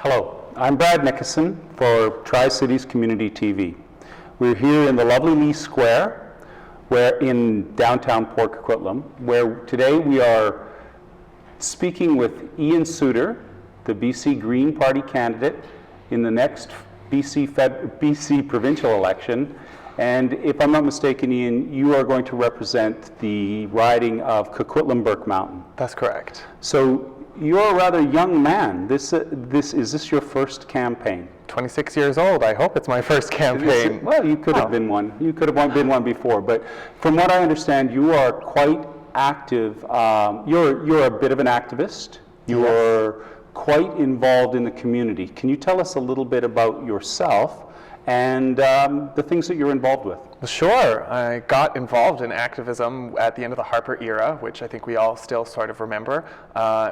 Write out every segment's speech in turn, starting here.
Hello, I'm Brad Nickerson for Tri-Cities Community TV. We're here in the lovely Lee Square, where in downtown Port Coquitlam, where today we are speaking with Ian Soutar, the BC Green Party candidate in the next BC provincial election. And if I'm not mistaken, Ian, you are going to represent the riding of Coquitlam Burke Mountain. That's correct. So you're a rather young man. Is this your first campaign? 26 years old. I hope it's my first campaign. Well, you could have been one. You could have been one before. But from what I understand, you are quite active. You're a bit of an activist. You're quite involved in the community. Can you tell us a little bit about yourself and the things that you're involved with? Well, sure. I got involved in activism at the end of the Harper era, which I think we all still sort of remember,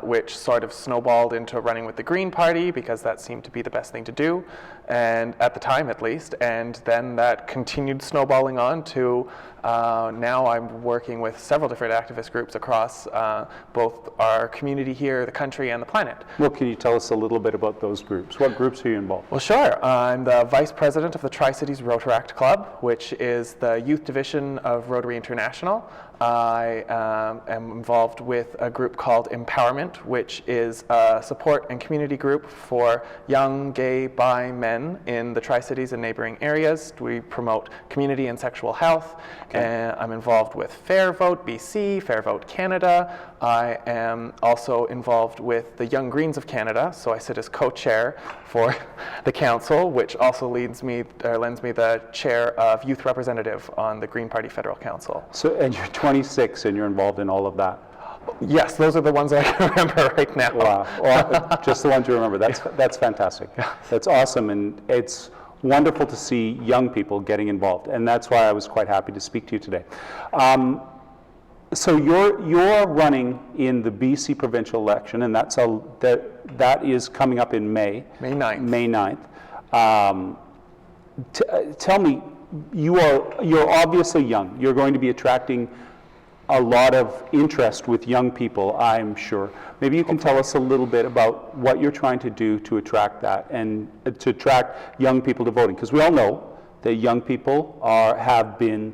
which sort of snowballed into running with the Green Party because that seemed to be the best thing to do, and at the time at least, and then that continued snowballing on to now I'm working with several different activist groups across both our community here, the country, and the planet. Well, can you tell us a little bit about those groups? What groups are you involved? Well, sure. I'm the vice president of the Tri-Cities Rotaract Club, which is the youth division of Rotary International. I am involved with a group called Empowerment, which is a support and community group for young, gay, bi men in the Tri-Cities and neighboring areas. We promote community and sexual health. Okay. And I'm involved with Fair Vote BC, Fair Vote Canada. I am also involved with the Young Greens of Canada, so I sit as co-chair for the council, which also lends me the chair of youth representative on the Green Party Federal Council. So, and you're 26 and you're involved in all of that? Yes, those are the ones I can remember right now. Wow, well, just the ones you remember. That's fantastic. Yeah. That's awesome, and it's wonderful to see young people getting involved, and that's why I was quite happy to speak to you today. So you're running in the BC provincial election, and that is coming up in May. May 9th. May 9th. Tell me, you're obviously young. You're going to be attracting a lot of interest with young people, I'm sure. Maybe you can tell us a little bit about what you're trying to do to attract that and to attract young people to voting, because we all know that young people have been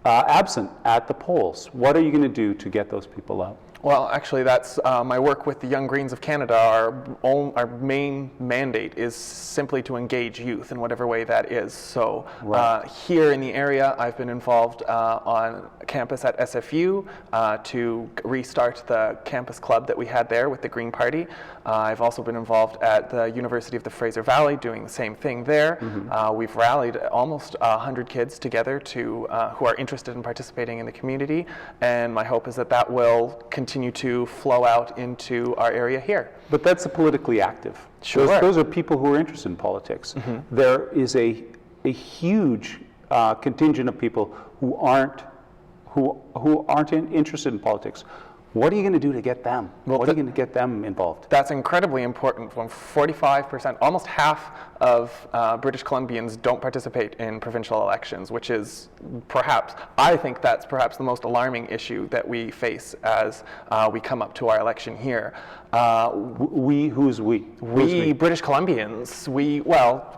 absent at the polls. What are you going to do to get those people out? Well, actually, that's my work with the Young Greens of Canada. Our main mandate is simply to engage youth in whatever way that is. So right. Here in the area, I've been involved on campus at SFU to restart the campus club that we had there with the Green Party. I've also been involved at the University of the Fraser Valley doing the same thing there. Mm-hmm. We've rallied almost 100 kids together who are interested in participating in the community, and my hope is that will continue to flow out into our area here. But that's the politically active. Sure. Those are people who are interested in politics. Mm-hmm. There is a huge contingent of people who aren't interested in politics. What are you going to do to get them? What are you going to get them involved? That's incredibly important. When 45%, almost half of British Columbians don't participate in provincial elections, which is I think that's perhaps the most alarming issue that we face as we come up to our election here. Who's we? We, British Columbians.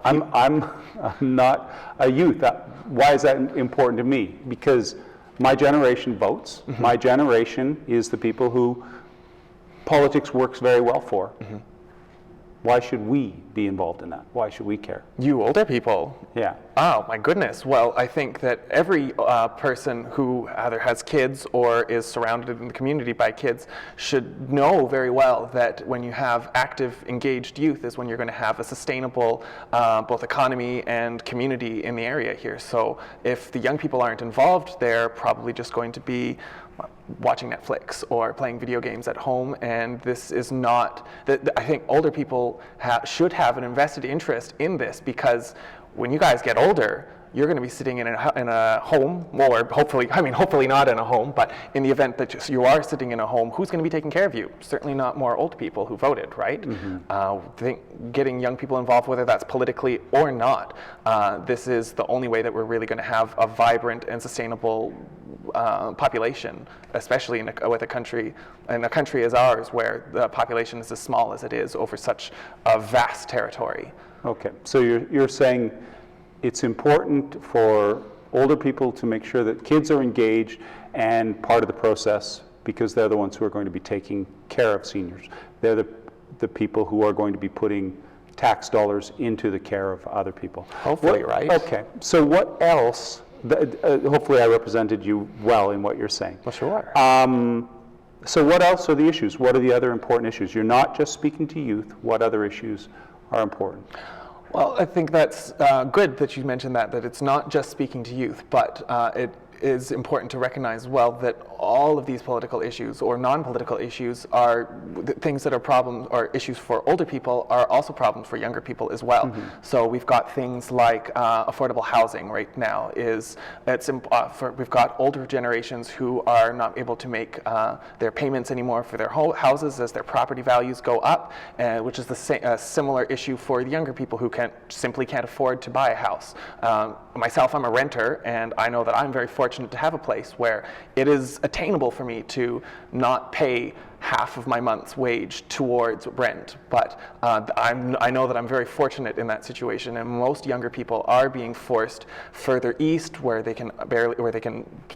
I'm not a youth. Why is that important to me? Because my generation votes. Mm-hmm. My generation is the people who politics works very well for. Mm-hmm. Why should we be involved in that? Why should we care? You older people. Yeah. Oh, my goodness. Well, I think that every person who either has kids or is surrounded in the community by kids should know very well that when you have active, engaged youth is when you're going to have a sustainable both economy and community in the area here. So if the young people aren't involved, they're probably just going to be watching Netflix or playing video games at home, and this is not, I think older people should have an invested interest in this, because when you guys get older, you're going to be sitting in a home, or hopefully not in a home, but in the event that you are sitting in a home, who's going to be taking care of you? Certainly not more old people who voted, right? Getting young people involved, whether that's politically or not, this is the only way that we're really going to have a vibrant and sustainable population, especially with a country as ours, where the population is as small as it is over such a vast territory. Okay, so you're saying it's important for older people to make sure that kids are engaged and part of the process, because they're the ones who are going to be taking care of seniors. They're the people who are going to be putting tax dollars into the care of other people. Hopefully, right? Okay, so what else? Hopefully I represented you well in what you're saying. Well, sure. So what else are the issues? What are the other important issues? You're not just speaking to youth. What other issues are important? Well, I think that's good that you mentioned that it's not just speaking to youth, but it is important to recognize well that all of these political issues or non-political issues are things that are problems or issues for older people are also problems for younger people as well. So we've got things like affordable housing right now. We've got older generations who are not able to make their payments anymore for their houses as their property values go up, which is a similar issue for the younger people who simply can't afford to buy a house. Myself, I'm a renter, and I know that I'm very fortunate to have a place where it is attainable for me to not pay half of my month's wage towards rent, but I know that I'm very fortunate in that situation, and most younger people are being forced further east where they can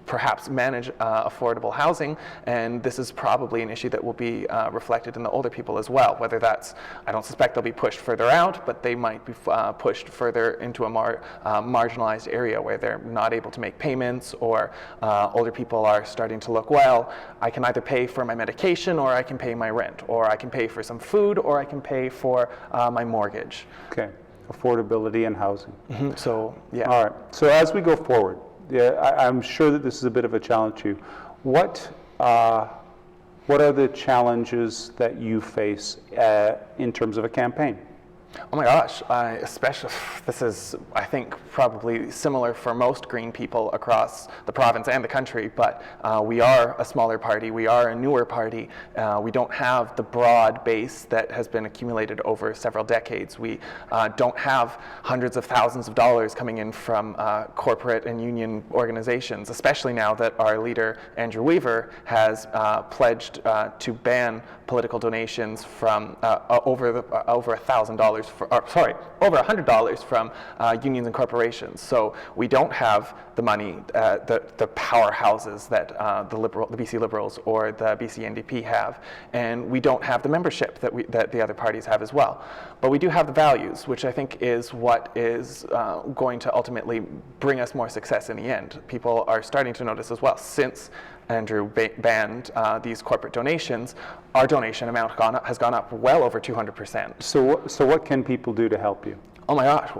perhaps manage affordable housing, and this is probably an issue that will be reflected in the older people as well, whether that's, I don't suspect they'll be pushed further out, but they might be pushed further into a more marginalized area where they're not able to make payments, or older people are starting to look, well, I can either pay for my medication, or I can pay my rent, or I can pay for some food, or I can pay for my mortgage. Okay, affordability and housing. So, yeah. All right, so as we go forward, I'm sure that this is a bit of a challenge to you. What are the challenges that you face in terms of a campaign? Oh my gosh, this is, I think, probably similar for most Green people across the province and the country, but we are a smaller party, we are a newer party, we don't have the broad base that has been accumulated over several decades. We don't have hundreds of thousands of dollars coming in from corporate and union organizations, especially now that our leader, Andrew Weaver, has pledged to ban political donations from over $1,000 over $100 from unions and corporations. So we don't have the money, the powerhouses that the BC Liberals or the BC NDP have, and we don't have the membership that the other parties have as well. But we do have the values, which I think is what is going to ultimately bring us more success in the end. People are starting to notice as well, since Andrew banned these corporate donations, our donation amount has gone up well over 200%. So what can people do to help you? Oh my gosh,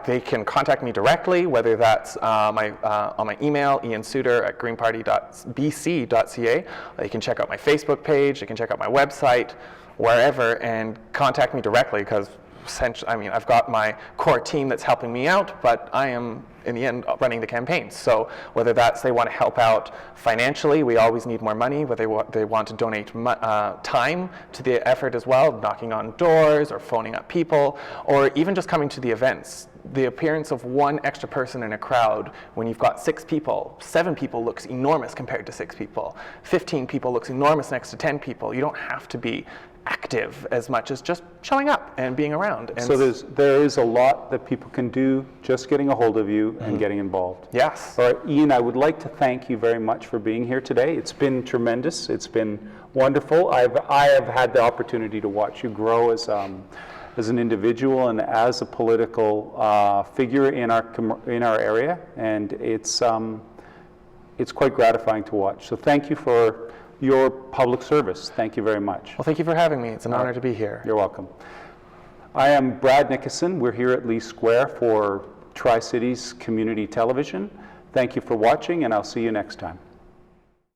they can contact me directly, whether that's on my email, iansuter@greenparty.bc.ca. They can check out my Facebook page, they can check out my website, wherever, and contact me directly, because essentially, I've got my core team that's helping me out, but I am, in the end, running the campaign. So whether that's they want to help out financially, we always need more money, whether they want to donate time to the effort as well, knocking on doors or phoning up people, or even just coming to the events. The appearance of one extra person in a crowd when you've got 6 people, 7 people looks enormous compared to 6 people. 15 people looks enormous next to 10 people. You don't have to be active as much as just showing up and being around. And so there is a lot that people can do just getting a hold of you and getting involved. Yes. All right, Ian, I would like to thank you very much for being here today. It's been tremendous. It's been wonderful. I have had the opportunity to watch you grow as an individual and as a political figure in our area, and it's quite gratifying to watch. So thank you for your public service. Thank you very much. Well, thank you for having me. It's an honor to be here. You're welcome. I am Brad Nickerson. We're here at Lee Square for Tri-Cities Community Television. Thank you for watching, and I'll see you next time.